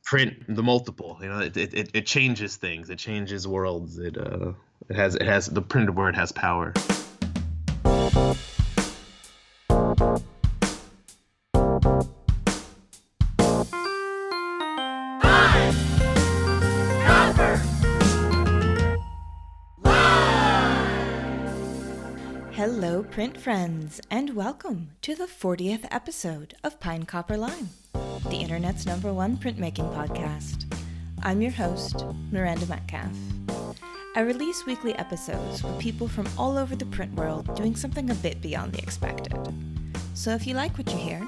print the multiple. It changes things. It changes worlds. It has the printed word has power. Hello, print friends, and welcome to the 40th episode of Pine Copper Lime, the internet's #1 printmaking podcast. I'm your host, Miranda Metcalf. I release weekly episodes with people from all over the print world doing something a bit beyond the expected. So if you like what you hear,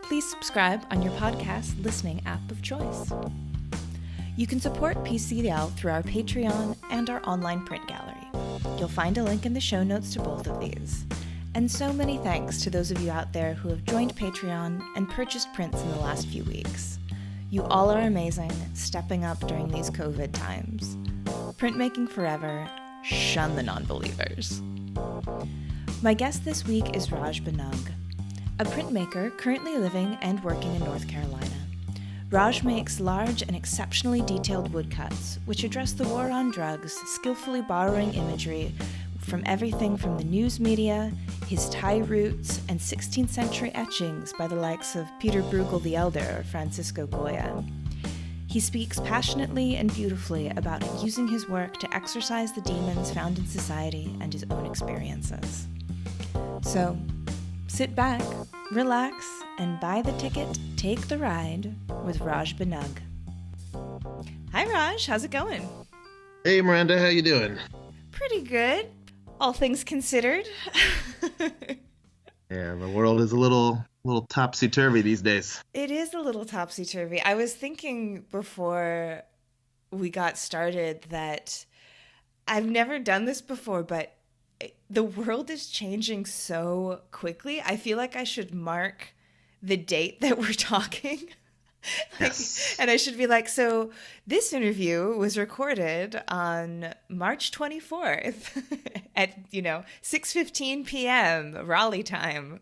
please subscribe on your podcast listening app of choice. You can support PCL through our Patreon and our online print gallery. You'll find a link in the show notes to both of these. And so many thanks to those of you out there who have joined Patreon and purchased prints in the last few weeks. You all are amazing, stepping up during these COVID times. Printmaking forever, shun the non-believers. My guest this week is Raj Bunnag, a printmaker currently living and working in North Carolina. Raj makes large and exceptionally detailed woodcuts, which address the war on drugs, skillfully borrowing imagery from everything from the news media, his Thai roots, and 16th-century etchings by the likes of Pieter Bruegel the Elder or Francisco Goya. He speaks passionately and beautifully about using his work to exorcise the demons found in society and his own experiences. So, sit back, relax, and buy the ticket, take the ride with Raj Bunnag. Hi Raj, how's it going? Hey Miranda, how you doing? Pretty good, all things considered. Yeah, the world is a little topsy-turvy these days. It is a little topsy-turvy. I was thinking before we got started that I've never done this before, but the world is changing so quickly. I feel like I should mark the date that we're talking. Yes. And I should be like, so this interview was recorded on March 24th at, 6:15 p.m. Raleigh time.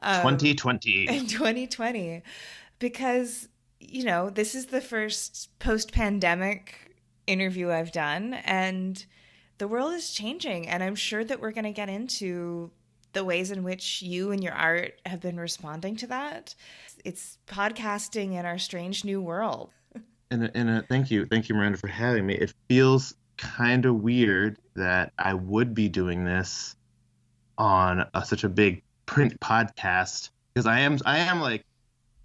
2020. In 2020. Because, this is the first post-pandemic interview I've done, and the world is changing, and I'm sure that we're going to get into the ways in which you and your art have been responding to that. It's podcasting in our strange new world. And thank you, Miranda, for having me. It feels kind of weird that I would be doing this on such a big print podcast, because I am like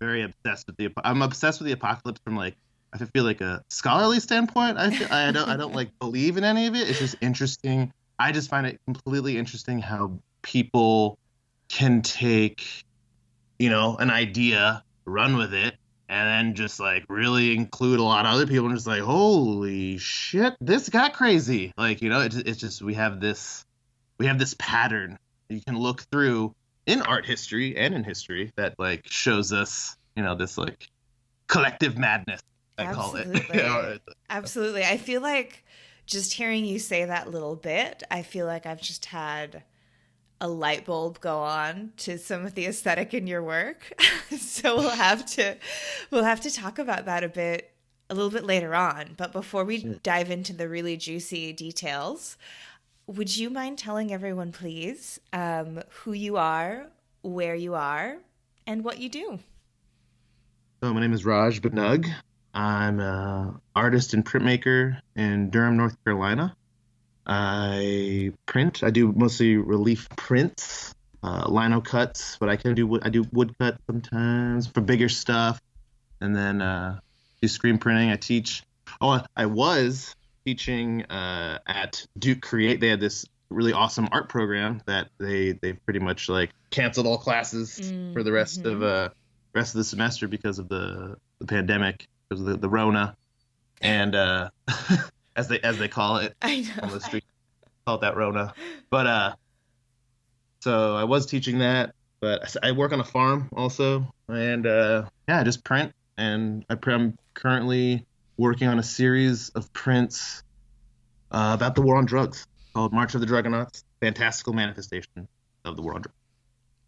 very obsessed with I'm obsessed with the apocalypse from like, I feel like a scholarly standpoint. I don't like believe in any of it. It's just interesting. I just find it completely interesting how people can take, an idea, run with it, and then just like really include a lot of other people and just like, holy shit, this got crazy. Like, it's just, we have this pattern you can look through in art history and in history that like shows us, this like collective madness. I call it. Absolutely. I feel like just hearing you say that little bit, I feel like I've just had a light bulb go on to some of the aesthetic in your work. So we'll have to talk about that a little bit later on. But before we dive into the really juicy details, would you mind telling everyone, please, who you are, where you are, and what you do? So my name is Raj Bunnag. I'm an artist and printmaker in Durham, North Carolina. I print. I do mostly relief prints, liniocuts, but I do woodcut sometimes for bigger stuff, and then do screen printing. I teach. I was teaching at Duke Create. They had this really awesome art program that they pretty much like canceled all classes for the rest of the semester because of the pandemic. The Rona, and as they call it, I know, on the street, call it that Rona. But so I was teaching that, but I work on a farm also, and I just print. And I'm currently working on a series of prints about the war on drugs called March of the Drugonauts, fantastical manifestation of the war on drugs.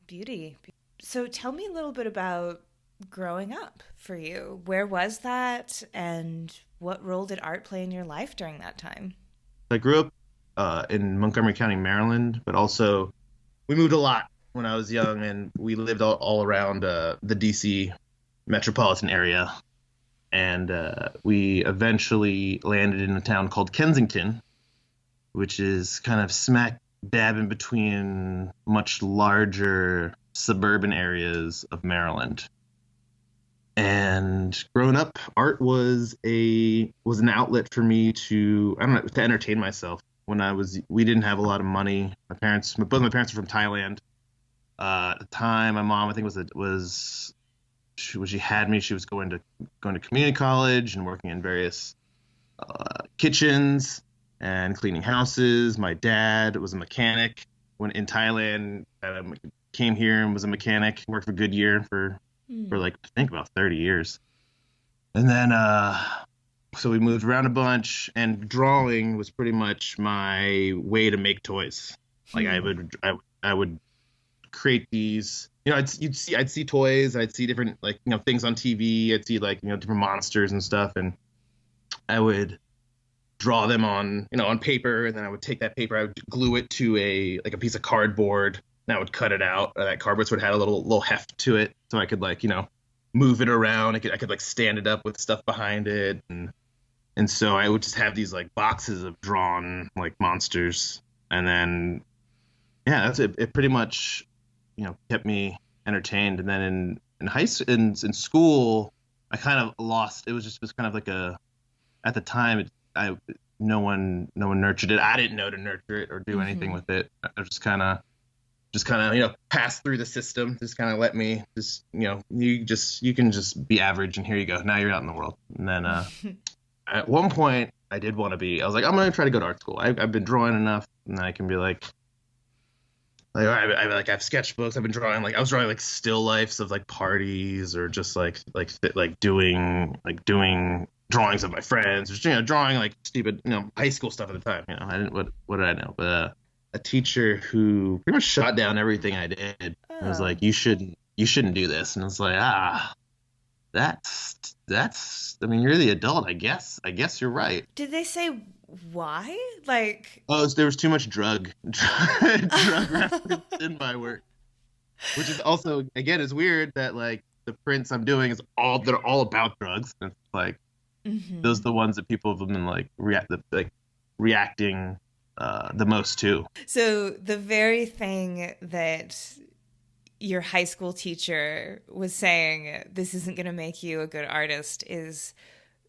Beauty. So tell me a little bit about growing up for you? Where was that, and what role did art play in your life during that time? I grew up in Montgomery County, Maryland, but also we moved a lot when I was young, and we lived all around the DC metropolitan area. And we eventually landed in a town called Kensington, which is kind of smack dab in between much larger suburban areas of Maryland. And growing up, art was an outlet for me to, I don't know, to entertain myself. We didn't have a lot of money. Both my parents were from Thailand. At the time, my mom, I think when she had me, she was going to community college and working in various kitchens and cleaning houses. My dad was a mechanic when in Thailand. Came here and was a mechanic. Worked for Goodyear for like I think about 30 years. And then so we moved around a bunch, and drawing was pretty much my way to make toys. Like I would create these, I'd see toys, I'd see different things on TV, I'd see different monsters and stuff, and I would draw them on paper, and then I would take that paper, I would glue it to a piece of cardboard, and I would cut it out. That cardboard sort of had a little heft to it, so I could move it around. I could stand it up with stuff behind it, and so I would just have these boxes of drawn monsters, and then that's it. It pretty much kept me entertained. And then in school, I kind of lost. It was kind of at the time no one nurtured it. I didn't know to nurture it or do anything with it. I just kind of pass through the system. Just kind of let me you can just be average, and here you go. Now you're out in the world. And then at one point I was like, I'm going to try to go to art school. I've been drawing enough, and I can be I have sketchbooks. I've been drawing I was drawing still lifes of parties, or just doing drawings of my friends, just drawing stupid high school stuff at the time. I didn't what did I know? But a teacher who pretty much shot down everything I did. Oh. And was like, you shouldn't do this. And I was like, that's I mean, you're the adult, I guess you're right. Did they say why? There was too much drug reference in my work, which is also, again, is weird that the prints I'm doing they're all about drugs. And it's those are the ones that people have been reacting the most to. So the very thing that your high school teacher was saying, this isn't going to make you a good artist, is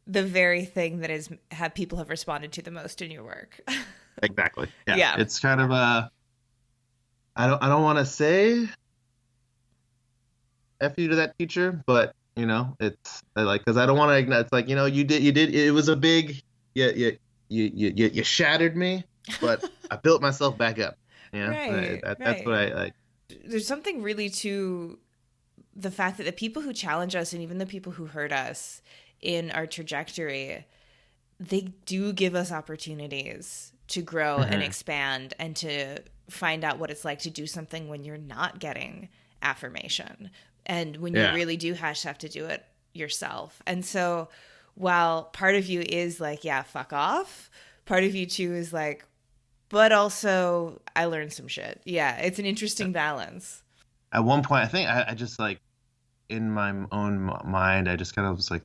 the very thing that people have responded to the most in your work. Exactly. Yeah. It's kind of I don't want to say F you to that teacher, but it's because I don't want to ignore. It's you did it was a big you shattered me, but I built myself back up. Right. That's what I like. There's something really to the fact that the people who challenge us, and even the people who hurt us in our trajectory, they do give us opportunities to grow and expand, and to find out what it's like to do something when you're not getting affirmation, and when you really do have to do it yourself. And so while part of you is fuck off, part of you too is but also I learned some shit. Yeah, it's an interesting balance. At one point, I think I just in my own mind, I just kind of was I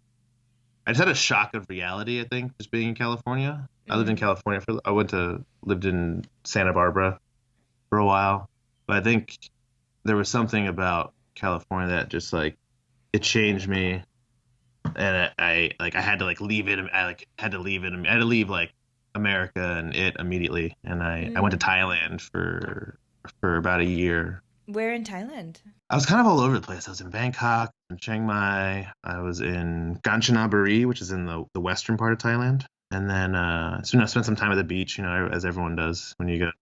just had a shock of reality, I think, just being in California. I lived in California lived in Santa Barbara for a while. But I think there was something about California that just it changed me. And I had to leave it. I had to leave it. I had to leave America and it immediately. And I went to Thailand for about a year. Where in Thailand? I was kind of all over the place. I was in Bangkok, in Chiang Mai. I was in Kanchanaburi, which is in the western part of Thailand. And then I spent some time at the beach, as everyone does when you go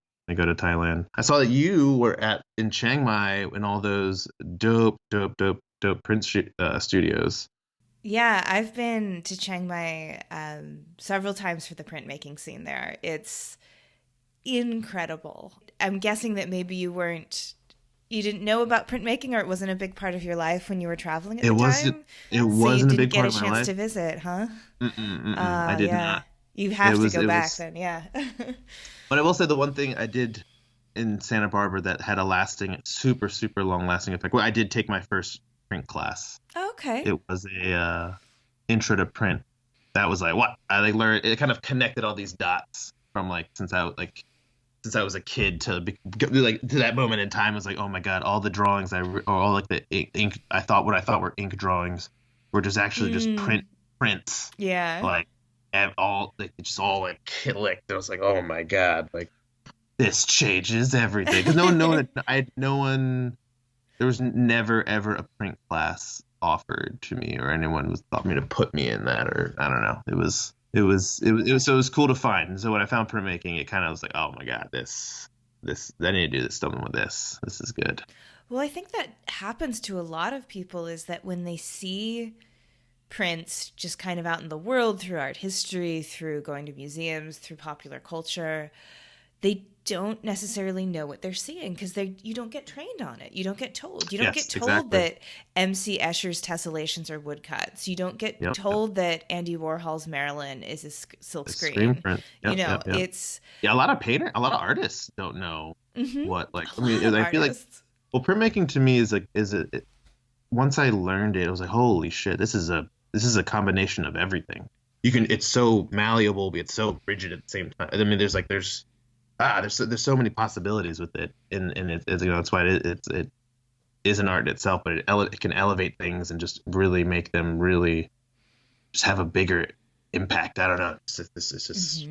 to Thailand. I saw that you were in Chiang Mai in all those dope print studios. Yeah, I've been to Chiang Mai several times for the printmaking scene there. It's incredible. I'm guessing that maybe you weren't You didn't know about printmaking, or it wasn't a big part of your life when you were traveling at It the wasn't. time? It So you wasn't a didn't big get part a of my chance life. to visit, huh? I did Yeah. not. You It have to was. go It back was. then, yeah. But I will say the one thing I did in Santa Barbara that had a lasting, super, super long lasting effect. Well, I did take my first print class. Okay. It was a intro to print. That was like what I like learned. It kind of connected all these dots from since I was a kid to like to that moment in time. I was like, oh my god, all the drawings or all like the ink what I thought were ink drawings were just actually just prints. Yeah. Like and all like it just all like clicked. I was like, oh my god, like this changes everything. Because no one there was never ever a print class offered to me or anyone was thought me to put me in that or I don't know. So it was cool to find. And so when I found printmaking, it kind of was like, oh my god, this I need to do something with this. This is good. Well, I think that happens to a lot of people is that when they see prints just kind of out in the world through art history, through going to museums, through popular culture, they don't necessarily know what they're seeing because you don't get trained on it. You don't get told. You don't get told exactly. that M.C. Escher's tessellations are woodcuts. You don't get told that Andy Warhol's Marilyn is a silk screen. Print. It's a lot of artists don't know what like. I mean, I feel like printmaking to me is like once I learned it, I was like, holy shit, this is a combination of everything. It's so malleable, but it's so rigid at the same time. I mean, there's there's so many possibilities with it, and it's that's why it is an art in itself, but it can elevate things and just really make them really just have a bigger impact. I don't know. This is just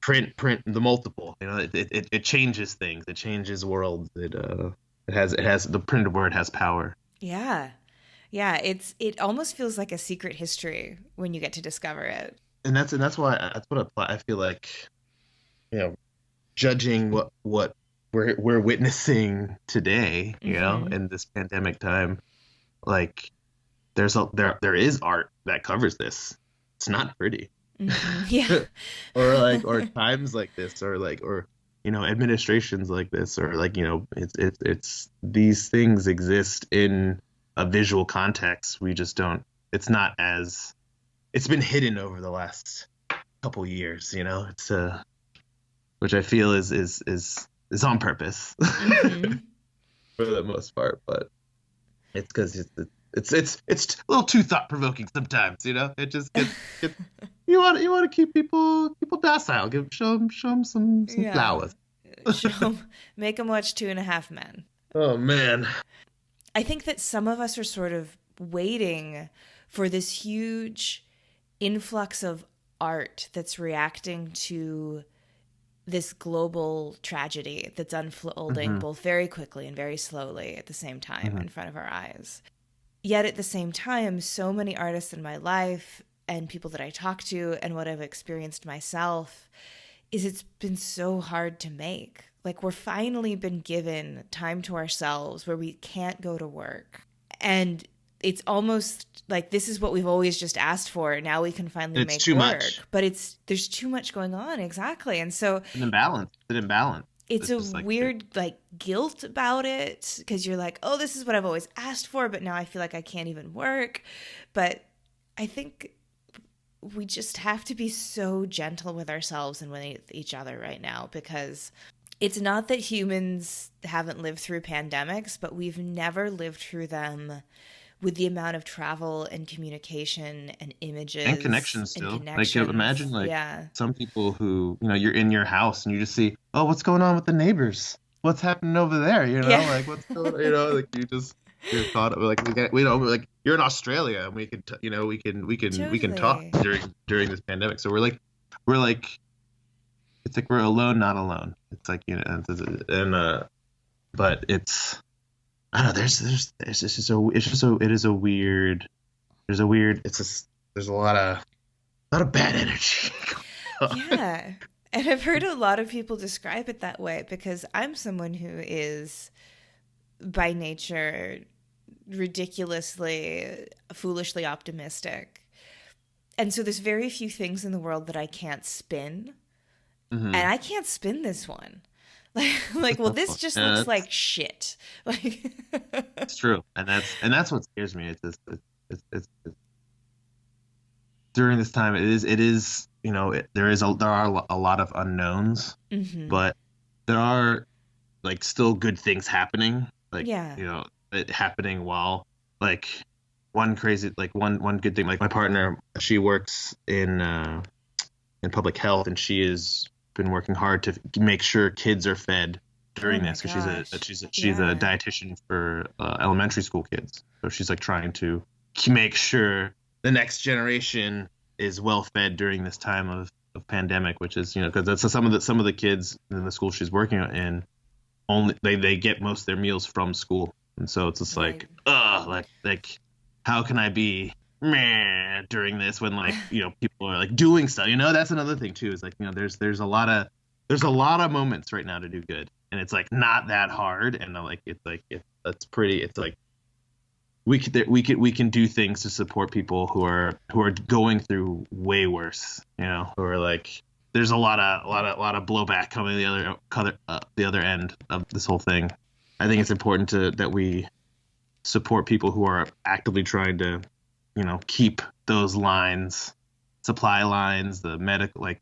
print the multiple. It changes things. It changes worlds. It has the printed word has power. Yeah. It almost feels like a secret history when you get to discover it. And that's what I feel like. Judging what we're witnessing today, in this pandemic time, like there is art that covers this. It's not pretty. Yeah. or times like this, or administrations like this, or it's these things exist in a visual context. We just don't. It's not as it's been hidden over the last couple years. It's which I feel is on purpose for the most part, but it's because it's a little too thought provoking sometimes. It just gets you want to keep people docile, show them some flowers, make them watch 2.5 Men. Oh man, I think that some of us are sort of waiting for this huge influx of art that's reacting to this global tragedy that's unfolding both very quickly and very slowly at the same time in front of our eyes. Yet at the same time, so many artists in my life and people that I talk to and what I've experienced myself is it's been so hard to make. Like we're finally been given time to ourselves where we can't go to work. And it's almost like this is what we've always just asked for. Now we can finally make too work. Much. But there's too much going on, exactly. And so an imbalance. It's a weird guilt about it because you're like, oh, this is what I've always asked for, but now I feel like I can't even work. But I think we just have to be so gentle with ourselves and with each other right now, because it's not that humans haven't lived through pandemics, but we've never lived through them with the amount of travel and communication and images and connections still. Like imagine some people who, you're in your house and you just see, oh, what's going on with the neighbors? What's happening over there? Like what's going on? Like you're thought of like you're in Australia and we can we can talk during this pandemic. So we're like it's like we're alone, not alone. It's like, but it's, I don't know. There's a lot of bad energy. Yeah. And I've heard a lot of people describe it that way because I'm someone who is by nature ridiculously, foolishly optimistic. And so there's very few things in the world that I can't spin. And I can't spin this one. Like, well, That's this fun. just Yeah, looks like shit. Like, it's true, and that's what scares me. It's just it's during this time. It is there are a lot of unknowns, hmm but there are like still good things happening. Like yeah. it happening while like one good thing. Like my partner, she works in public health, and she has been working hard to make sure kids are fed Oh during my this because gosh. she's a Yeah. dietitian for elementary school kids. So she's like trying to make sure the next generation is well fed during this time of pandemic, which is because that's some of the kids in the school she's working in only they get most of their meals from school, and so it's just Right. like like how can I be meh during this when like people are like doing stuff. That's another thing too, is like there's a lot of moments right now to do good, and it's like not that hard, and it's pretty, it's like we can do things to support people who are going through way worse, who are like there's a lot of blowback coming the other end of this whole thing. I think it's important that we support people who are actively trying to keep those lines, supply lines, the medical, like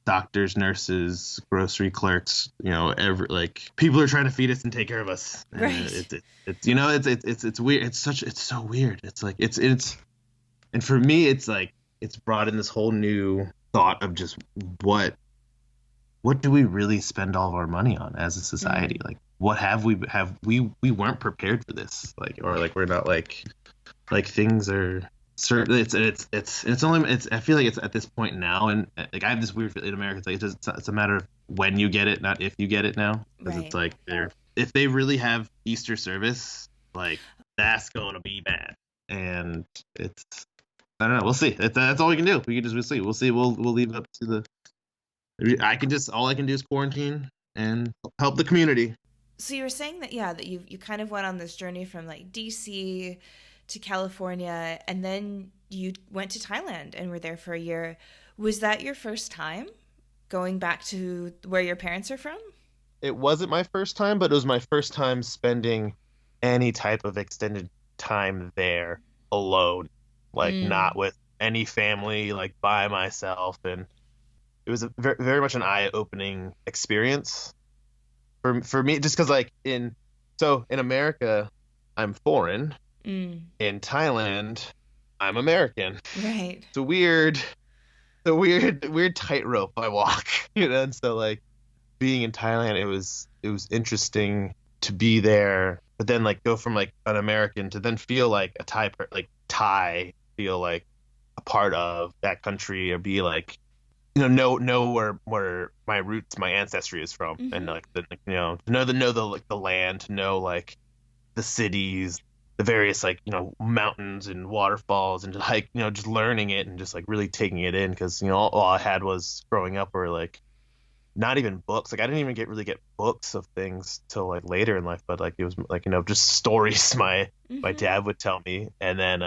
doctors, nurses, grocery clerks, every like people are trying to feed us and take care of us. And Right. it's weird. It's so weird. It's like it's and for me it's like it's brought in this whole new thought of just what do we really spend all of our money on as a society? Mm. Like what we weren't prepared for this, like, or like we're not like things are certain. It's only it's I feel like it's at this point now, and like I have this weird feeling in America. It's like it's a matter of when you get it, not if you get it now, because it's Right. like if they really have Easter service, like that's going to be bad, and it's I don't know. We'll see. That's all we can do. We'll see. We'll leave it up to the. All I can do is quarantine and help the community. So you were saying that, yeah, that you kind of went on this journey from like DC to California, and then you went to Thailand and were there for a year. Was that your first time going back to where your parents are from? It wasn't my first time, but it was my first time spending any type of extended time there alone, like Mm. not with any family, like by myself. And it was very, very much an eye-opening experience for me, just because in America, I'm foreign. Mm. In Thailand, I'm American. Right. It's weird tightrope I walk, and so like being in Thailand, it was interesting to be there, but then like go from like an American to then feel like a Thai, feel like a part of that country, or be like know where my roots, my ancestry is from, and Mm-hmm. like know the like the land, to know like the cities, the various like mountains and waterfalls, and just like just learning it and just like really taking it in, because all I had was growing up were like not even books. Like I didn't even really get books of things till like later in life, but like it was like just stories my Mm-hmm. dad would tell me, and then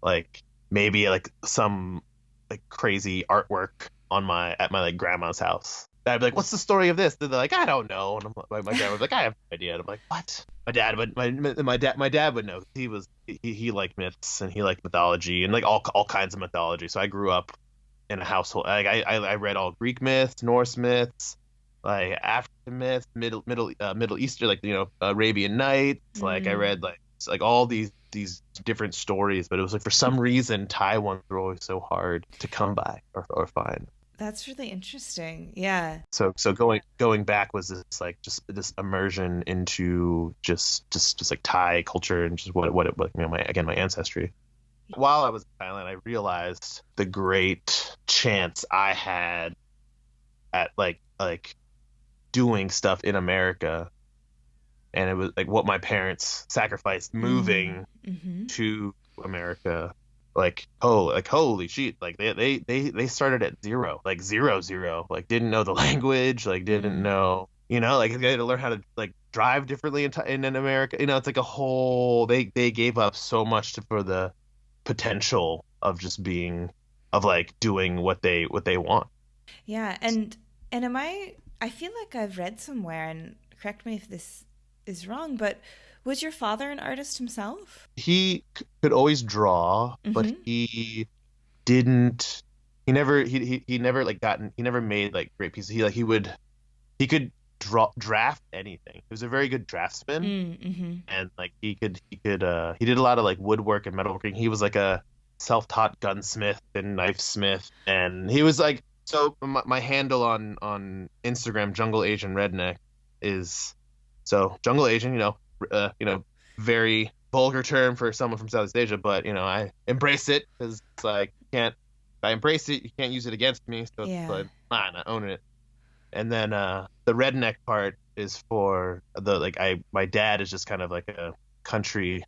like maybe like some like crazy artwork at my like grandma's house. I'd be like, "What's the story of this?" And they're like, "I don't know." And my dad was like, "I have no idea." And I'm like, "What?" My dad would know. He liked myths, and he liked mythology, and like all kinds of mythology. So I grew up in a household. Like I read all Greek myths, Norse myths, like African myths, Middle Eastern, like Arabian Nights. Like I Mm. read like all these different stories, but it was like for some reason Thai ones were always so hard to come by or find. That's really interesting. Yeah. So going back was this like just this immersion into just like Thai culture, and just what my ancestry. While I was in Thailand, I realized the great chance I had at like doing stuff in America, and it was like what my parents sacrificed Mm. moving Mm-hmm. to America. Like holy shit, like they started at zero, like zero, like didn't know the language, like didn't Mm. know, like they had to learn how to like drive differently in America. It's like a whole, they gave up so much for the potential of just being, of like doing what they want. Yeah, and am I I feel like I've read somewhere, and correct me if this is wrong, but was your father an artist himself? He could always draw, but Mm-hmm. he didn't. He never like gotten. He never made like great pieces. He could draft anything. He was a very good draftsman, Mm-hmm. and like he did a lot of like woodwork and metalworking. He was like a self-taught gunsmith and knifesmith, and he was like so my handle on Instagram, Jungle Asian Redneck, is so Jungle Asian. Very vulgar term for someone from Southeast Asia, but I embrace it because it's like if I embrace it, you can't use it against me, so it's Yeah. like fine, I own it. And then the redneck part is for the like I my dad is just kind of like a country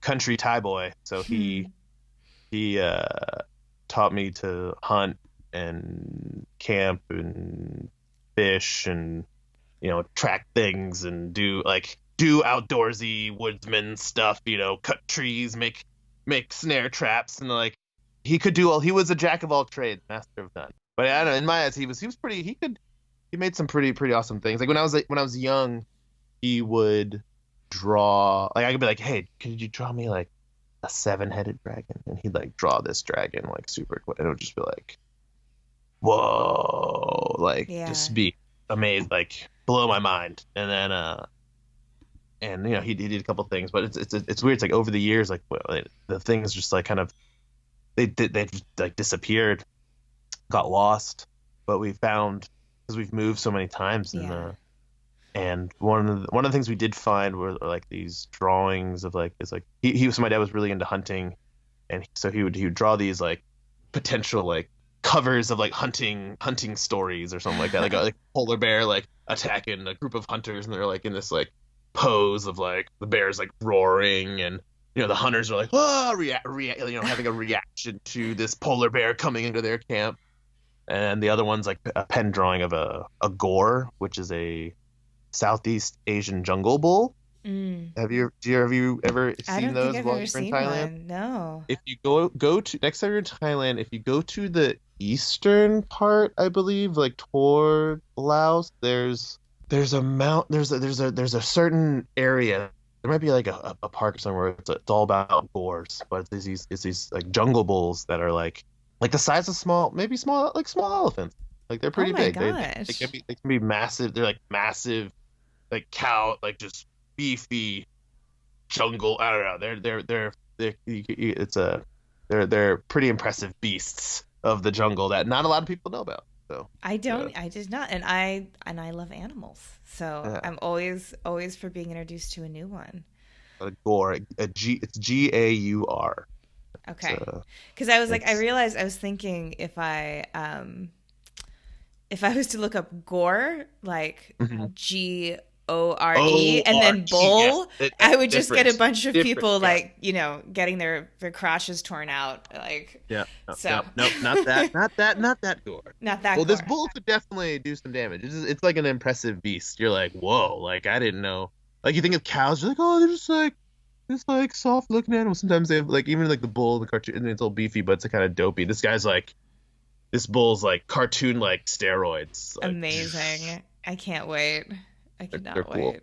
Thai boy, so Hmm. he taught me to hunt and camp and fish and track things and do outdoorsy woodsman stuff, cut trees, make snare traps, and like he was a jack of all trades, master of none. But I don't know, in my eyes he was pretty he made some pretty awesome things. Like when I was young, he would draw, like I could be like, "Hey, could you draw me like a seven-headed dragon?" And he'd like draw this dragon like super quick, and it would just be like, "Whoa!" Like Yeah. just be amazed, like blow my mind. And then he did a couple things, but it's weird. It's like over the years, like the things just like kind of they just like disappeared, got lost. But we found, because we've moved so many times, Yeah. and one of the things we did find were like these drawings of like it's like he so my dad was really into hunting, and so he would draw these like potential like covers of like hunting stories or something like that, like polar bear like attacking a group of hunters, and they're like in this like pose of like the bear's like roaring, and the hunters are like having a reaction to this polar bear coming into their camp. And the other one's like a pen drawing of a gore, which is a Southeast Asian jungle bull. Mm. Have you ever I seen don't think those I've while ever you're in seen Thailand? one. No. If you go to next time you're in Thailand, if you go to the eastern part, I believe, like toward Laos, there's a mount there's a certain area. There might be like a park somewhere. It's all about gores, but it's these like jungle bulls that are like the size of maybe small elephants. Like they're Oh pretty my big. They gosh. can be massive. They're like massive, like cow, like just beefy jungle. I don't know. It's a they're pretty impressive beasts of the jungle that not a lot of people know about. So uh, I did not. And I love animals. So yeah, I'm always for being introduced to a new one. a gore, it's Gaur. It's Okay. Because I was like, I it's realized I was thinking if I was to look up gore, like Mhm. GORE, and then ORE. Yes, bull, I would just get a different, bunch of different. people Yeah, like, getting their crotches torn out. Like, yeah. No, so no, nope, not that gore. not that Well, this gore. bull could definitely do some damage. It's like an impressive beast. You're like, whoa, like I didn't know. Like you think of cows, you're like, oh, they're just like soft looking animals. Sometimes they have like even like the bull in the cartoon, and it's all beefy, but it's kind of dopey. This bull's like cartoon like steroids. Like Amazing. I can't wait. I they're cannot cool. wait.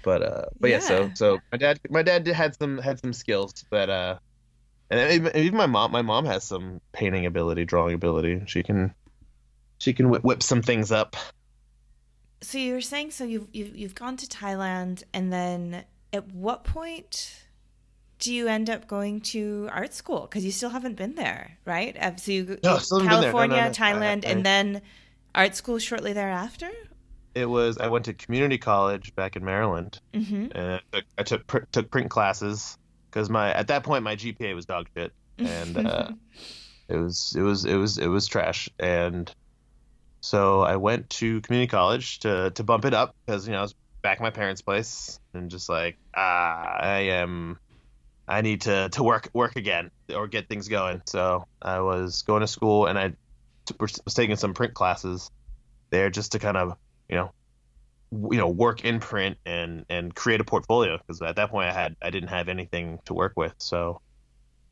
But yeah, Yeah. so my dad had some skills that and even my mom has some painting ability, drawing ability. She can whip some things up. So you were saying, so you've gone to Thailand, and then at what point do you end up going to art school? Because you still haven't been there, right? So No, you still haven't been there. No, no, California, no. Thailand, and then art school shortly thereafter. I went to community college back in Maryland, Mm-hmm. and I took print classes because my at that point my GPA was dog shit, and it was trash. And so I went to community college to bump it up because I was back at my parents' place and just like I need to work again or get things going. So I was going to school, and was taking some print classes there just to kind of you know work in print and create a portfolio, because at that point I didn't have anything to work with. So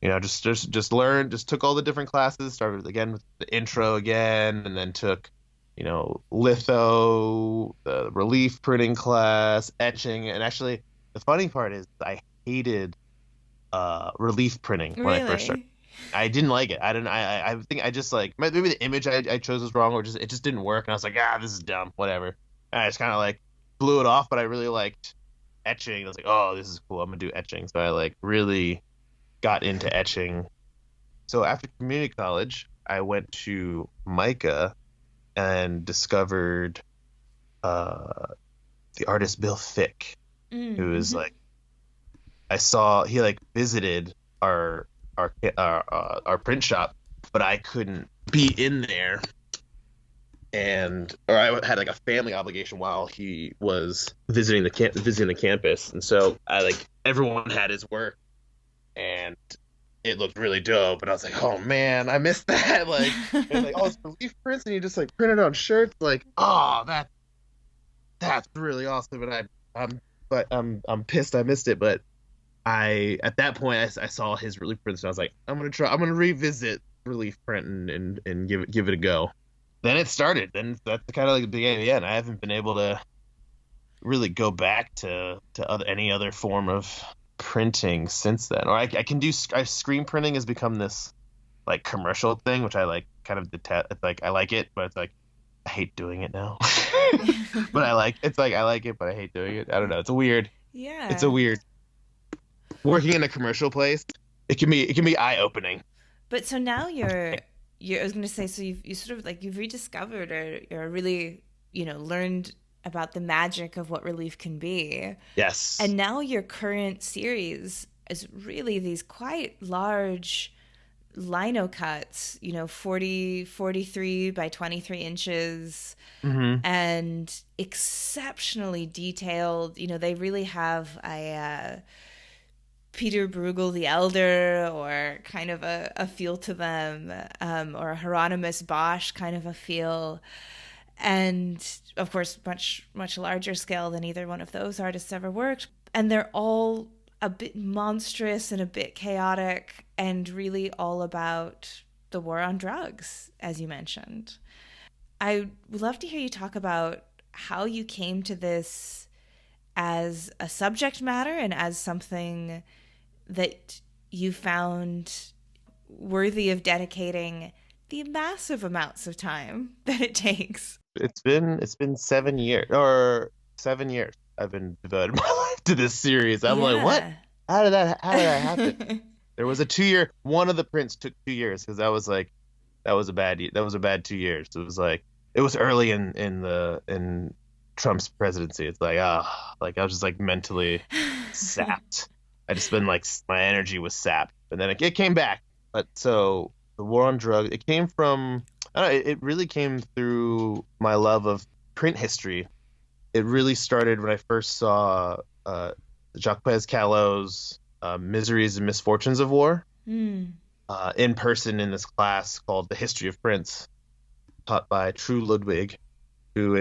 just learned, just took all the different classes, started again with the intro again, and then took litho, the relief printing class, etching, and actually the funny part is I hated relief printing when I first started. Really? I didn't like it. I didn't. I think I just like maybe the image I chose was wrong, or just it just didn't work, and I was like, this is dumb, whatever. And I just kind of like blew it off. But I really liked etching. I was like, oh, this is cool. I'm gonna do etching. So I like really got into etching. So after community college, I went to Mica and discovered the artist Bill Fick, who is Mm-hmm. like I saw he like visited our print shop, but I couldn't be in there, and or I had like a family obligation while he was visiting the campus, and so I like everyone had his work, and it looked really dope, and I was like, oh man, I missed that. Like, and like, oh, it's relief prints, and you just like print it on shirts, like, oh, that's really awesome, and I'm pissed I missed it, but I at that point I saw his relief prints and I was like, I'm gonna revisit relief print and give it a go. Then it started. Then that's kind of like the beginning of the end. I haven't been able to really go back to any other form of printing since then. Or I can do screen printing has become this like commercial thing, which I like kind of detest. It's like I like it, but it's like I hate doing it now. But I like it, but I hate doing it. I don't know. It's a Yeah. weird working in a commercial place. It can be eye opening. But so now you're I was going to say, so you sort of like you've rediscovered or really, learned about the magic of what relief can be. Yes. And now your current series is really these quite large linocuts, 43 by 23 inches, Hmm. and exceptionally detailed. They really have a Pieter Bruegel the Elder, or kind of a feel to them, or a Hieronymus Bosch kind of a feel. And of course, much, much larger scale than either one of those artists ever worked. And they're all a bit monstrous and a bit chaotic, and really all about the war on drugs, as you mentioned. I would love to hear you talk about how you came to this as a subject matter and as something that you found worthy of dedicating the massive amounts of time that it takes. It's been 7 years I've been devoted my life to this series. I'm like, what? Yeah. How did that happen? There was a 2 year. One of the prints took 2 years because that was a bad 2 years. It was like it was early in Trump's presidency. It's like like I was just like mentally sapped. I just been like my energy was sapped, and then it came back. But so the war on drugs, it came from I don't know, it really came through my love of print history. It really started when I first saw Jacques Callot's Miseries and Misfortunes of War Mm. in person in this class called The History of Prints, taught by True Ludwig, who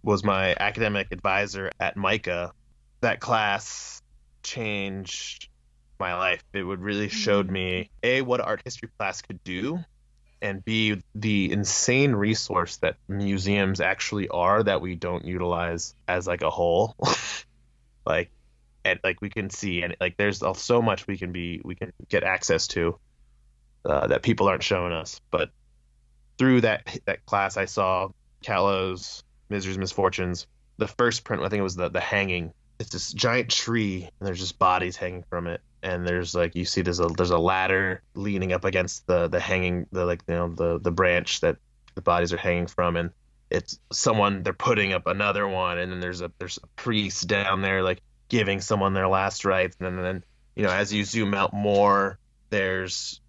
was my academic advisor at Mica. That class changed my life. It would really showed Mm. me A, what art history class could do, and B, the insane resource that museums actually are that we don't utilize as like a whole. Like and like we can see and like there's so much we can get access to that people aren't showing us. But through that class, I saw Callot's Miseries Misfortunes. The first print, I think it was the hanging. It's this giant tree, and there's just bodies hanging from it. And there's like you see there's a ladder leaning up against the hanging the branch that the bodies are hanging from, and it's someone they're putting up another one, and then there's a priest down there like giving someone their last rites, and then as you zoom out more, there's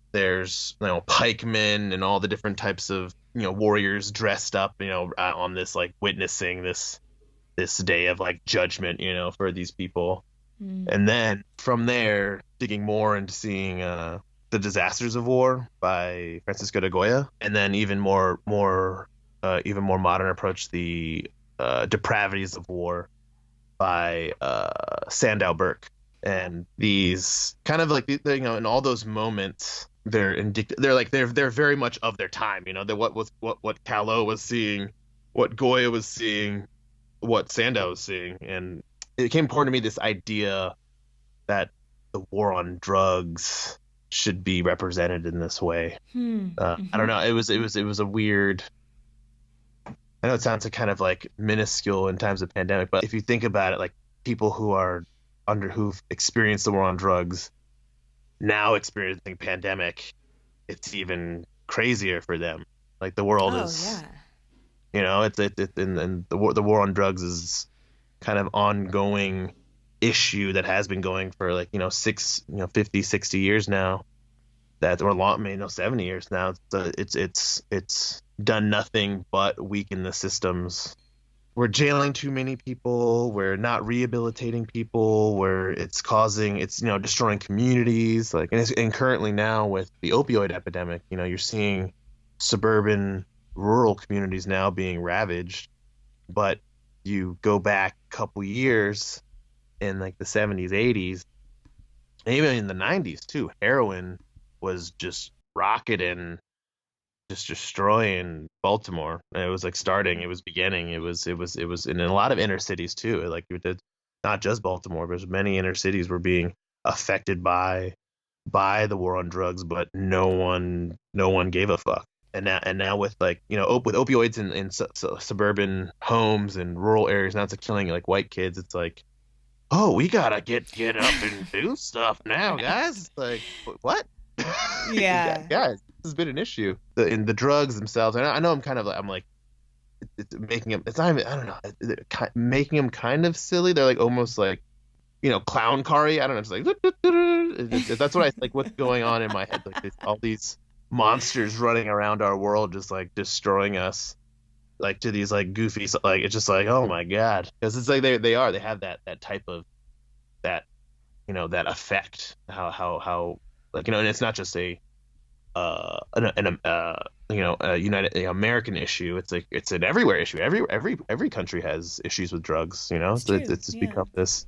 pikemen and all the different types of warriors dressed up on this like witnessing this day of like judgment for these people. Mm. And then from there digging more into seeing the disasters of war by Francisco de Goya, and then even more modern approach, the depravities of war by Sandow Burke. And these kind of like in all those moments they're very much of their time. What Callot was seeing what Goya was seeing, what Sandow was seeing, and it became important to me, this idea that the war on drugs should be represented in this way. I don't know. It was a weird. I know it sounds kind of like minuscule in times of pandemic, but if you think about it, like people who've experienced the war on drugs now experiencing pandemic, it's even crazier for them. Like the world is, and the war on drugs is kind of ongoing issue that has been going for 50, 60 years now, or long, 70 years now. So it's done nothing but weaken the systems. We're jailing too many people. We're not rehabilitating people. It's destroying communities. And currently now with the opioid epidemic, you're seeing suburban, rural communities now being ravaged. But you go back a couple years in like the 70s, 80s, and even in the 90s too, heroin was just rocketing, just destroying Baltimore. And it was beginning. It was in a lot of inner cities too. Like it did, not just Baltimore, but many inner cities were being affected by the war on drugs, but no one gave a fuck. And now with with opioids in suburban homes and rural areas, now it's killing like white kids. It's like, oh, we gotta get up and do stuff now, guys. It's like, what? Yeah. Guys, this has been an issue. In the drugs themselves, and I know it's making them. It's not even, I don't know, making them kind of silly. They're like almost like, clown car-y. I don't know. It's like that's what I like. What's going on in my head? Like all these monsters running around our world, just like destroying us, like to these like goofy, like it's just like, oh my god, because it's like they have that type of that effect. How and it's not just a United American issue. It's like it's an everywhere issue. Every country has issues with drugs. So it's just become this.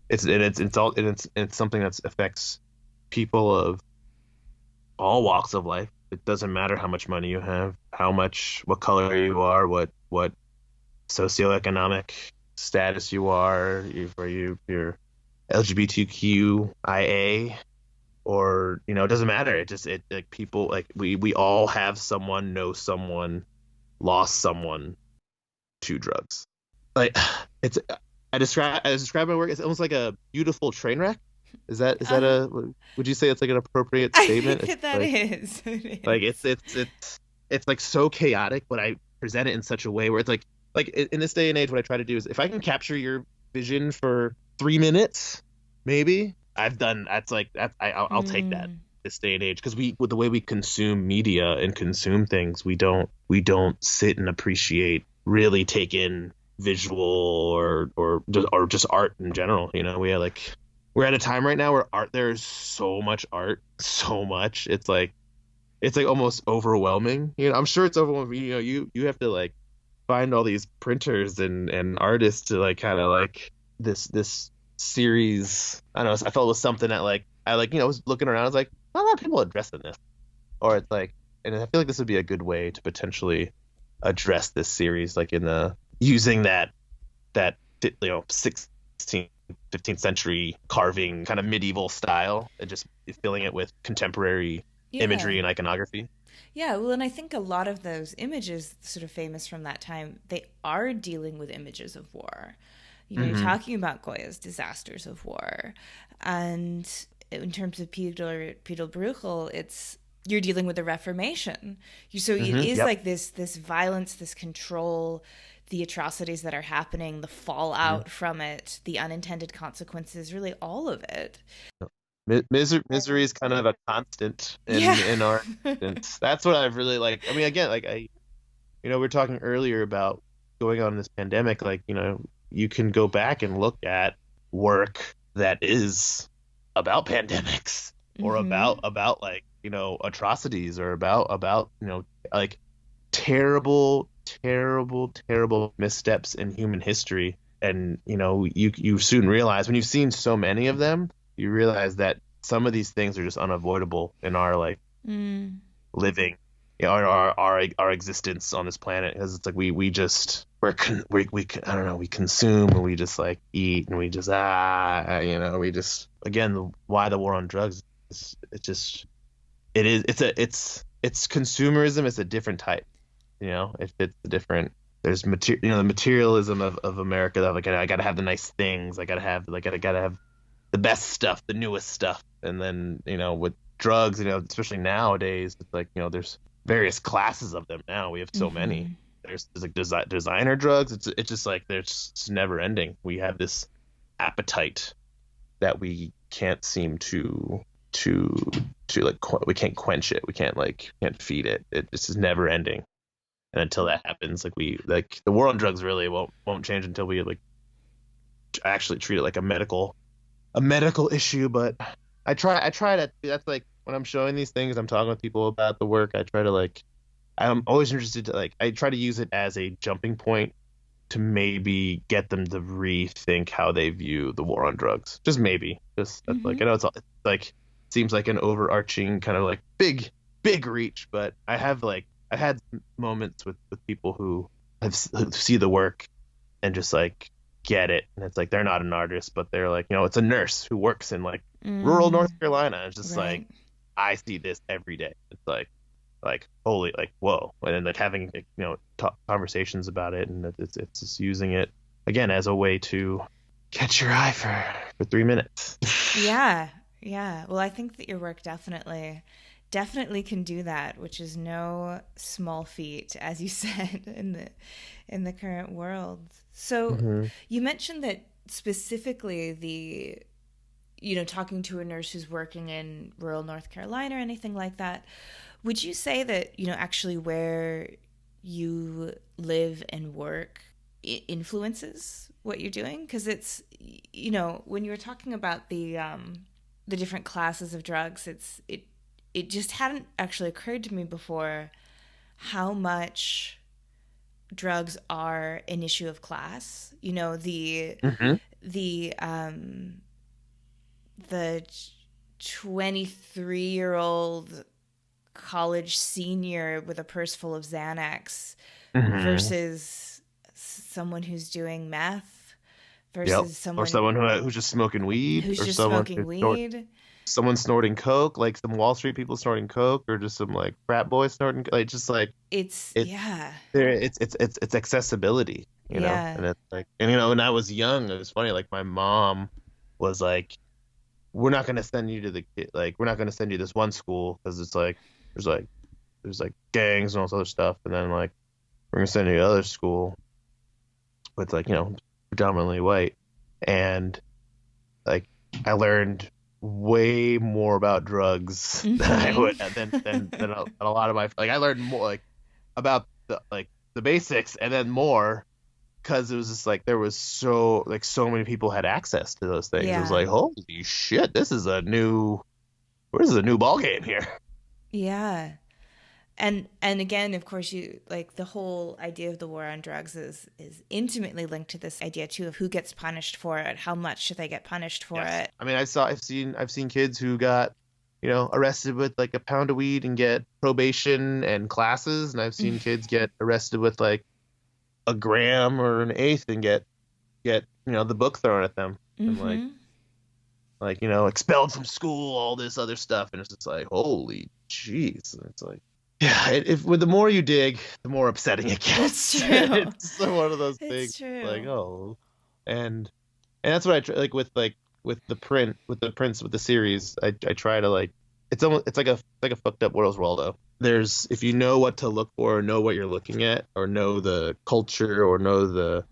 It's something that affects people of all walks of life. It doesn't matter how much money you have, what color you are, what socioeconomic status you are, you're LGBTQIA, or it doesn't matter. It like people, like we all have someone, know someone, lost someone to drugs. Like I describe my work as almost like a beautiful train wreck. Is that would you say it's like an appropriate statement? I think that is. Like it's like so chaotic, but I present it in such a way where it's like in this day and age, what I try to do is, if I can capture your vision for 3 minutes, maybe I'll take that this day and age, because with the way we consume media and consume things, we don't sit and appreciate, really take in visual or just art in general. We're at a time right now where there's so much art, so much. It's like almost overwhelming. I'm sure it's overwhelming. You have to like find all these printers and artists to like kind of like this series. I don't know. I felt it was something that I was looking around. I was like, not a lot of people addressing this, or it's like, and I feel like this would be a good way to potentially address this series, like using that 16th, 15th century carving kind of medieval style, and just filling it with contemporary imagery and iconography. Yeah, well, and I think a lot of those images sort of famous from that time, they are dealing with images of war. You're talking about Goya's disasters of war. And in terms of Pieter Bruegel, you're dealing with the Reformation. It is like this violence, this control, the atrocities that are happening, the fallout from it, the unintended consequences, really all of it. Misery is kind of a constant in our existence. That's what I've really like. I mean, again, we were talking earlier about going on in this pandemic. You can go back and look at work that is about pandemics, or about atrocities, or about terrible missteps in human history. And you soon realize, when you've seen so many of them, you realize that some of these things are just unavoidable in our living. our existence on this planet, because it's like we I don't know, we consume and we just like eat and we just we just, again, why the war on drugs is, it's consumerism. It's a different type, it's a different, there's the materialism of America, that like, I gotta have the nice things, I gotta have, like, I gotta have the best stuff, the newest stuff. And then, with drugs, especially nowadays, it's like, there's various classes of them now. We have so many. There's like designer drugs. It's just like, there's just never ending. We have this appetite that we can't seem to like, we can't quench it. We can't feed it. It just is never ending. And until that happens, like the war on drugs really won't change until we like actually treat it like a medical issue. But I try to, that's like, when I'm showing these things, I'm talking with people about the work, I try to like, I'm always interested to like, I try to use it as a jumping point to maybe get them to rethink how they view the war on drugs. Just maybe. Just that's like, I know it's like, seems like an overarching kind of like big reach, but I've had moments with people who see the work and just like get it, and it's like, they're not an artist, but they're like, it's a nurse who works in like rural North Carolina. It's just Right. like, I see this every day. It's like holy, like, whoa. And then like having conversations about it, and it's just using it again as a way to catch your eye for 3 minutes. Yeah. Well, I think that your work definitely can do that, which is no small feat, as you said, in the current world. So you mentioned that specifically talking to a nurse who's working in rural North Carolina or anything like that. Would you say that, actually where you live and work influences what you're doing? Because it's, when you were talking about the different classes of drugs, it just hadn't actually occurred to me before how much drugs are an issue of class. The 23-year-old college senior with a purse full of Xanax versus someone who's doing meth versus Or someone who's just smoking weed, who's or just someone smoking weed. someone snorting coke, like some Wall Street people snorting coke, or just some like frat boys snorting, like, just like, It's it's yeah. there, it's accessibility, Yeah. and it's like, and when I was young, it was funny, like, my mom was like, we're not going to send you to we're not going to send you to this one school, because it's like, there's like gangs and all this other stuff, and then like, we're going to send you to the other school, but it's like, predominantly white. And like, I learned way more about drugs than I would than a lot of my, like, I learned more like about the basics, and then more, because it was just like, there was so many people had access to those things. It was like, holy shit, this is a new ball game here. Yeah. And again, of course, you like the whole idea of the war on drugs is intimately linked to this idea too of who gets punished for it, how much should they get punished for it. I mean, I've seen kids who got arrested with like a pound of weed and get probation and classes, and I've seen kids get arrested with like a gram or an eighth and get the book thrown at them, and like expelled from school, all this other stuff, and it's just like, holy jeez. And it's like, yeah, if with the more you dig, the more upsetting it gets. It's true. It's one of those things. It's true. Like, oh, and that's what I try, like, with the prints with the series. I try to, like, it's like a fucked up Where's Waldo. There's, if you know what to look for, or know what you're looking at, or know the culture, or know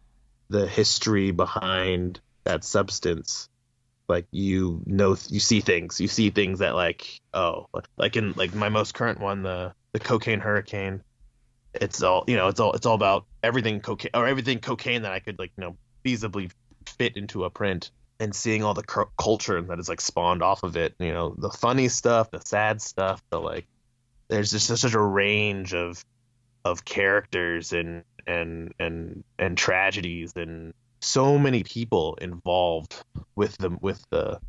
the history behind that substance, like, you see things that, like, oh, like in like my most current one, the cocaine hurricane. It's all about everything cocaine that I could, like, feasibly fit into a print, and seeing all the culture that is, like, spawned off of it. The funny stuff, the sad stuff, like, there's just such a range of characters and tragedies, and so many people involved with the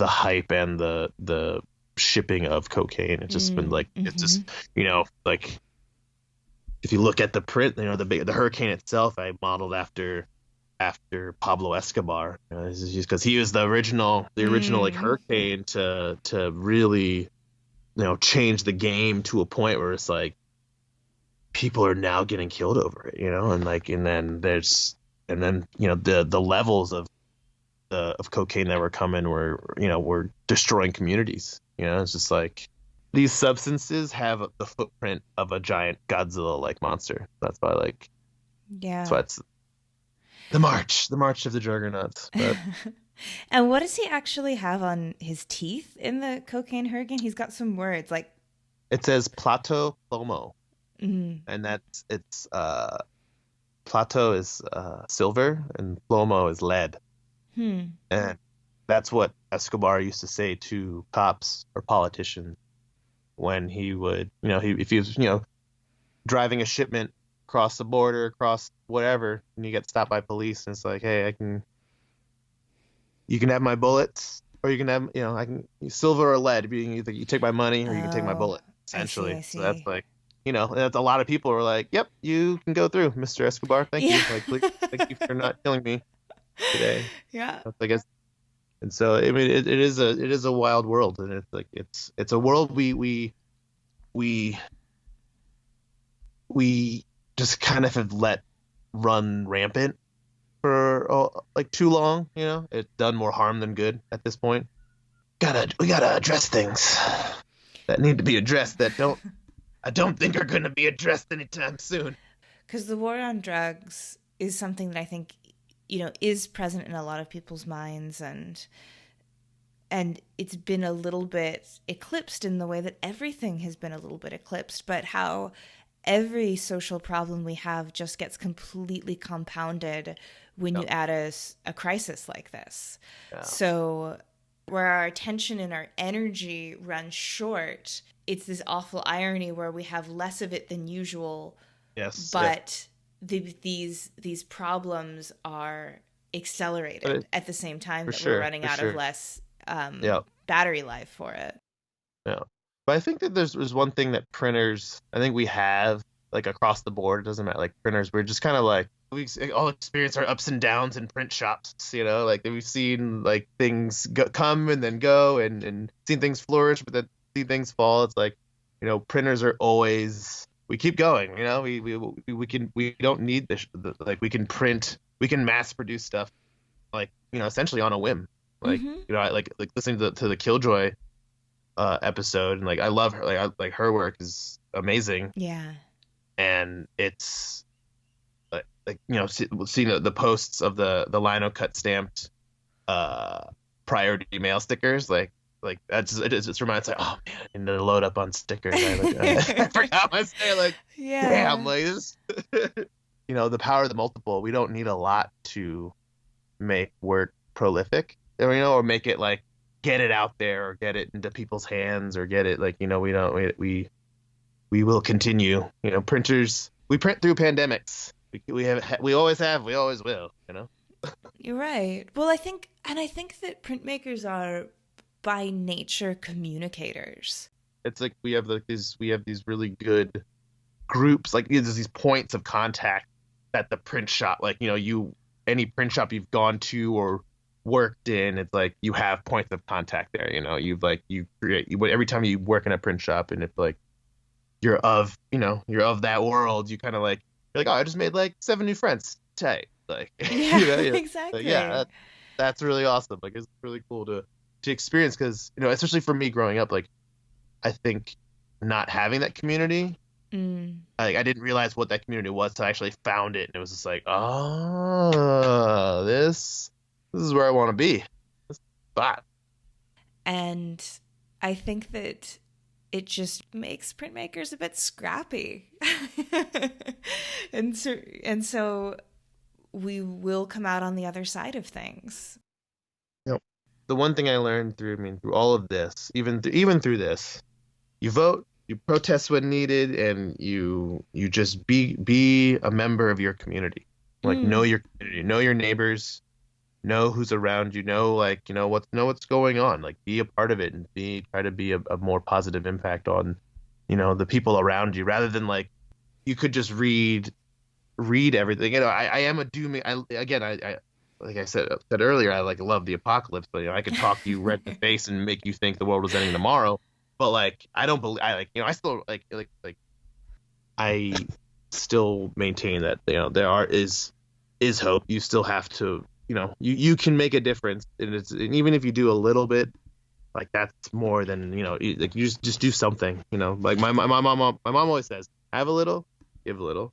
hype and the shipping of cocaine. It's just been like, it's just, Mm-hmm. like if you look at the print, the hurricane itself, I modeled after Pablo Escobar, because he was the original like hurricane to really, change the game to a point where it's like people are now getting killed over it, and then the levels of cocaine that were coming were destroying communities. It's just like these substances have the footprint of a giant Godzilla-like monster. That's why it's the march of the juggernauts. But And what does he actually have on his teeth in the cocaine hurricane? He's got some words like it says Plato Plomo, and Plato is silver and Plomo is lead. And that's what Escobar used to say to cops or politicians when he would, if he was, driving a shipment across the border, across whatever, and you get stopped by police, and it's like, hey, you can have my bullets, or you can have, I can silver or lead. Either you take my money or you can take my bullet, essentially. I see. So that's like, that's a lot of people are like, yep, you can go through, Mr. Escobar. Thank you. Like, please, thank you for not killing me today. Yeah. I guess. And so, I mean, it is a wild world, and it's like it's a world we just kind of have let run rampant for like too long. It's done more harm than good at this point. We gotta address things that need to be addressed that I don't think are going to be addressed anytime soon. Because the war on drugs is something that I think is present in a lot of people's minds, and it's been a little bit eclipsed in the way that everything has been a little bit eclipsed, but how every social problem we have just gets completely compounded when you add a crisis like this. Yeah. So where our attention and our energy run short, it's this awful irony where we have less of it than usual. Yes. But these problems are accelerated at the same time that we're running out of less battery life for it. Yeah. But I think that there's one thing that printers, I think we have, like, across the board, it doesn't matter, like printers, we're just kind of like, we all experience our ups and downs in print shops, like we've seen like things come and then go, and seen things flourish, but then see things fall. It's like, printers are always, we keep going, we don't need this, like we can print, we can mass produce stuff, like, essentially on a whim. Like, I like listening to the Killjoy episode, and like I love her, like her work is amazing. Yeah. And it's seeing the posts of the liniocut stamped priority mail stickers, like that just reminds me, oh man, I need to load up on stickers. I forgot my say, like, damn, like this. The power of the multiple. We don't need a lot to make work prolific, or make it like get it out there, or get it into people's hands, or get it like, we will continue. Printers, we print through pandemics. We always have, we always will. You're right. Well, I think that printmakers are by nature communicators. It's like we have these really good groups, like there's these points of contact at the print shop, like any print shop you've gone to or worked in, it's like you have points of contact there. You create, every time you work in a print shop, and if like you're of that world, you kind of like, you're like, oh, I just made like 7 new friends today. Like, exactly. Like, that's really awesome. Like, it's really cool to experience, because especially for me growing up, like I think not having that community, like I didn't realize what that community was until I actually found it, and it was just like, oh, this is where I want to be. This is fun. And I think that it just makes printmakers a bit scrappy. and so we will come out on the other side of things. The one thing I learned through all of this, even through this, you vote, you protest when needed, and you just be a member of your community. Like, know your community, know your neighbors, know who's around you, know what's going on, like be a part of it and try to be a more positive impact on, the people around you, rather than like you could just read everything. I am a dooming. I like I said earlier, I like love the apocalypse, but I could talk you red in the face and make you think the world was ending tomorrow. But like I don't believe. I like I still like I still maintain that there is hope. You still have to you can make a difference, and even if you do a little bit, like that's more than like you just do something. Like my mom always says, have a little, give a little,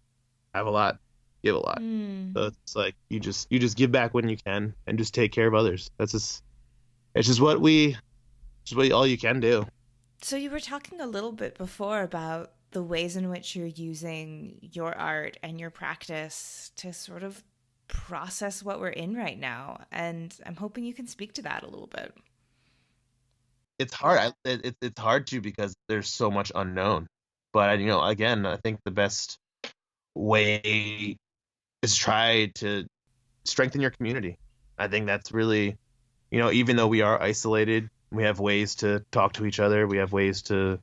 have a lot, give a lot. So it's like you just give back when you can and just take care of others. It's just what all you can do. So you were talking a little bit before about the ways in which you're using your art and your practice to sort of process what we're in right now, and I'm hoping you can speak to that a little bit. It's hard. It's hard to, because there's so much unknown. But again, I think the best way is try to strengthen your community. I think that's really, even though we are isolated, we have ways to talk to each other. We have ways to,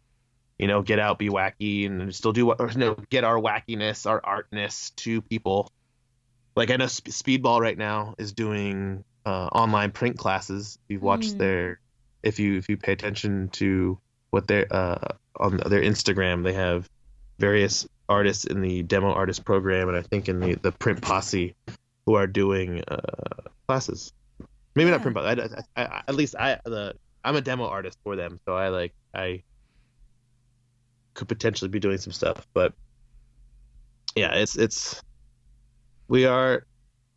get out, be wacky, and still get our wackiness, our artness to people. Like I know Speedball right now is doing online print classes. You've watched if you pay attention to what they're on their Instagram, they have various artists in the demo artist program, and I think in the print posse, who are doing classes. Maybe not print posse. At least I'm a demo artist for them, so I could potentially be doing some stuff. But yeah, it's we are,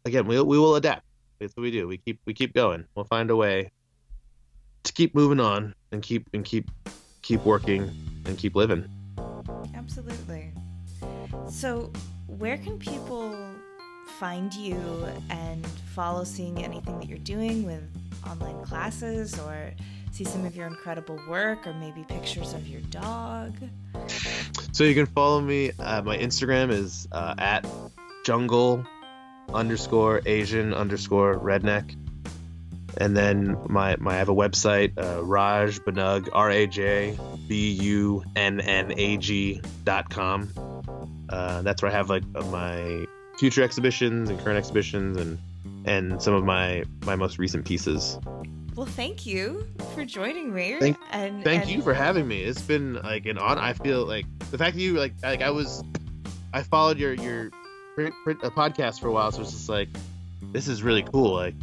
again, we will adapt. That's what we do. We keep going. We'll find a way to keep moving on and keep working and keep living. Absolutely. So where can people find you and follow seeing anything that you're doing with online classes, or see some of your incredible work, or maybe pictures of your dog? So you can follow me. My Instagram is at jungle_Asian_redneck. And then I have a website, Raj Bunnag, RajBunnag.com. That's where I have like my future exhibitions and current exhibitions and some of my most recent pieces. Well, thank you for joining me. Thank you for having me. It's been like an honor. I feel like the fact that you I followed your print podcast for a while, so it's just like, this is really cool. Like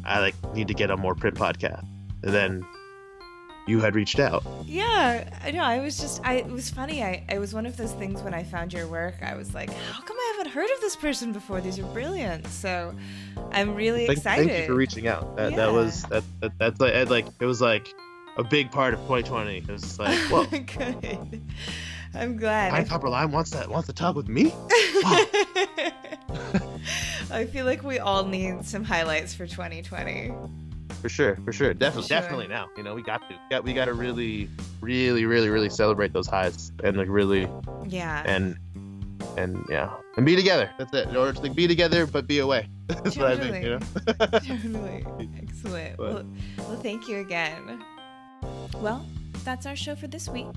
I need to get a more print podcast. And then you had reached out. Yeah, I know. It was funny. It was one of those things when I found your work, I was like, how come I haven't heard of this person before? These are brilliant. So I'm really excited. Thank you for reaching out. That's like, it was like a big part of 2020. It was just like, whoa. Good. I'm glad. Pine Copper Line wants to talk with me? Wow. I feel like we all need some highlights for 2020. For sure. Definitely now. We got to really, really, really, really celebrate those highs and like really, and be together. That's it. In order to be together but be away. That's totally. what I think. Totally. Excellent. Well, thank you again. Well, that's our show for this week.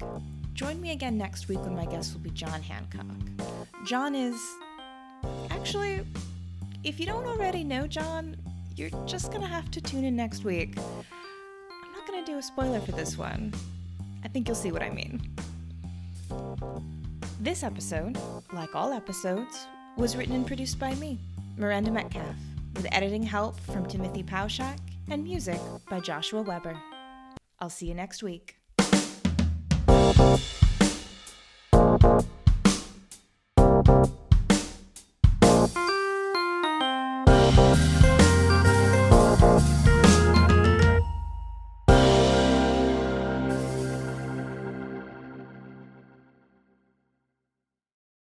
Join me again next week when my guest will be John Hancock. John is... Actually, if you don't already know John, you're just going to have to tune in next week. I'm not going to do a spoiler for this one. I think you'll see what I mean. This episode, like all episodes, was written and produced by me, Miranda Metcalf, with editing help from Timothy Pauschak and music by Joshua Weber. I'll see you next week.